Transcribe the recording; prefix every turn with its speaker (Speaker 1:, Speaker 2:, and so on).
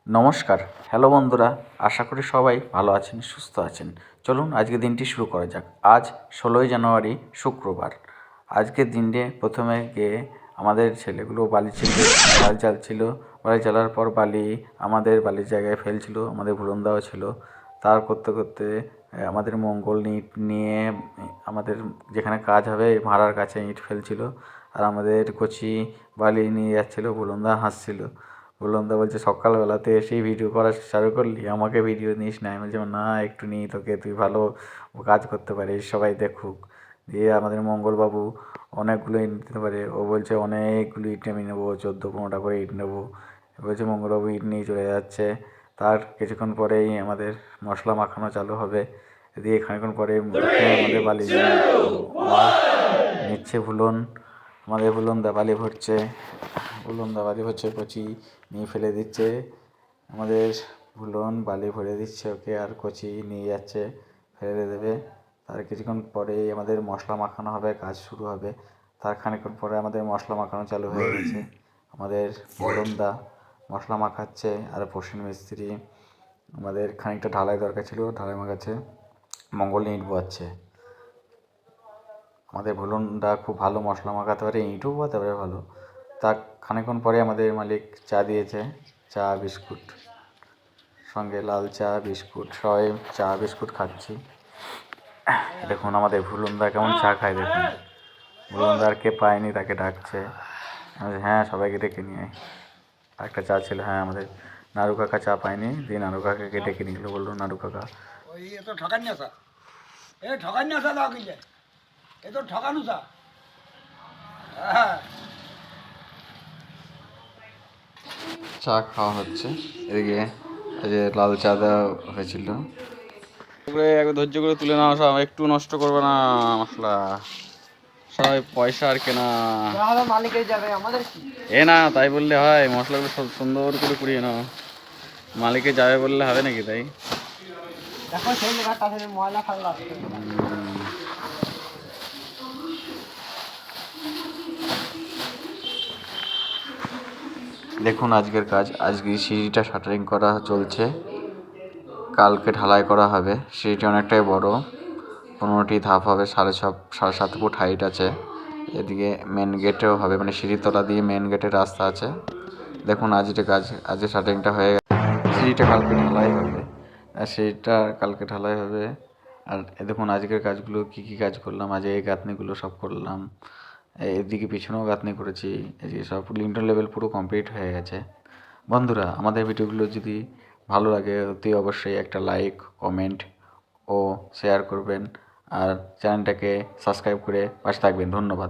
Speaker 1: নমস্কার, হ্যালো বন্ধুরা, আশা করি সবাই ভালো আছেন, সুস্থ আছেন। চলুন আজকে দিনটি শুরু করা যাক। আজ 16ই জানুয়ারি, শুক্রবার। আজকের দিনে প্রথমে গিয়ে আমাদের ছেলেগুলো বালি চালছিল। বালি চালার পর বালি আমাদের বালির জায়গায় ফেলছিল, আমাদের ভুলনদাও ছিল। তার করতে করতে আমাদের মঙ্গল ইট নিয়ে আমাদের যেখানে কাজ হবে ভাড়ার কাছে ইট ফেলছিল, আর আমাদের কচি বালি নিয়ে যাচ্ছিলো। ভুলনদা হাসছিল। বললামদা বলছে সকালবেলাতে এসেই ভিডিও করা চালু করলি, আমাকে ভিডিও নিস না। আমি বলছিলাম না, একটু নিই তোকে, তুই ভালো কাজ করতে পারিস, সবাই দেখুক। দিয়ে আমাদের মঙ্গলবাবু অনেকগুলো ইট নিতে পারে, ও বলছে অনেকগুলো ইট আমি নেবো, 14-15টা করে ইট নেবো। বলছে মঙ্গলবাবু ইট নিয়ে চলে যাচ্ছে। তার কিছুক্ষণ পরেই আমাদের মশলা মাখানো চালু হবে। দিয়ে খানিকক্ষণ পরে আমাদের বালি নিচ্ছে ভুলন। আমাদের ভুলনদা বালি ভরছে, কচি নিয়ে ফেলে দিচ্ছে। আমাদের ভুলন বালি ভরে দিচ্ছে ওকে, আর কচি নিয়ে যাচ্ছে, ফেলে দেবে। তার কিছুক্ষণ পরেই আমাদের মশলা মাখানো হবে, কাজ শুরু হবে। তার খানিকক্ষণ পরে আমাদের মশলা মাখানো চালু হয়ে গেছে। আমাদের ভুলনদা মশলা মাখাচ্ছে, আর প্রসেন মিস্ত্রি আমাদের খানিকটা ঢালাই দরকার ছিল, ঢালাই মাখাচ্ছে। মঙ্গল ইট বোয়াচ্ছে। আমাদের ভুলনদা খুব ভালো মশলা মাখাতে পারে, ইঁটও বোয়াতে পারে ভালো। তার খানিকক্ষণ পরে আমাদের মালিক চা দিয়েছে, চা বিস্কুট সঙ্গে লাল চা বিস্কুট, সবাই চা বিস্কুট খাচ্ছি। দেখুন আমাদের ভুলনদা কেমন চা খায়, দেখুন। ভুলনদার কে পায়নি তাকে ডাকছে। হ্যাঁ, সবাইকে ডেকে নিয়ে একটা চা ছিল। হ্যাঁ, আমাদের নাড়ু কাকা চা পায়নি, দিয়ে নাড়ু কাকাকে ডেকে নিল, বললো নাড়ু কাকা চা খাওয়া হচ্ছে। এদিকে যে লাল চা দেওয়া হয়েছিল, একবার ধৈর্য করে তুলে নাও, সব একটু নষ্ট করবে না মশলা, সবাই পয়সা আর কেনা
Speaker 2: মালিকের যাবে, আমাদের
Speaker 1: এ না তাই বললে হয়? মশলাগুলো সব সুন্দর করে কুড়িয়ে নাও, মালিকে যাবে বললে হবে নাকি? তাই
Speaker 2: দেখো সেই জায়গাটা ময়লা ফালা
Speaker 1: দেখুন আজকের কাজ। আজকে সিঁড়িটা শাটারিং করা চলছে, কালকে ঢালাই করা হবে। সিঁড়িটা অনেকটাই বড়, 15টি ধাপ হবে, 7.5 ফুট হাইট আছে। এদিকে মেন গেটেও হবে, মানে সিঁড়িতলা দিয়ে মেন গেটের রাস্তা আছে। দেখুন আজকের কাজ, আজকে শাটারিংটা হয়ে গেছে। সিঁড়িটা কালকে ঢালাই হবে, আর দেখুন আজকের কাজগুলো কী কী কাজ করলাম। আজ এই গাঁথনিগুলো সব করলাম, এদিকে পিছনেও গাঁথনি করেছি। এদিকে সব লিন্টার লেভেল পুরো কমপ্লিট হয়ে গেছে। বন্ধুরা, আমাদের ভিডিওগুলো যদি ভালো লাগে অতি অবশ্যই একটা লাইক, কমেন্ট ও শেয়ার করবেন, আর চ্যানেলটাকে সাবস্ক্রাইব করে পাশে থাকবেন। ধন্যবাদ।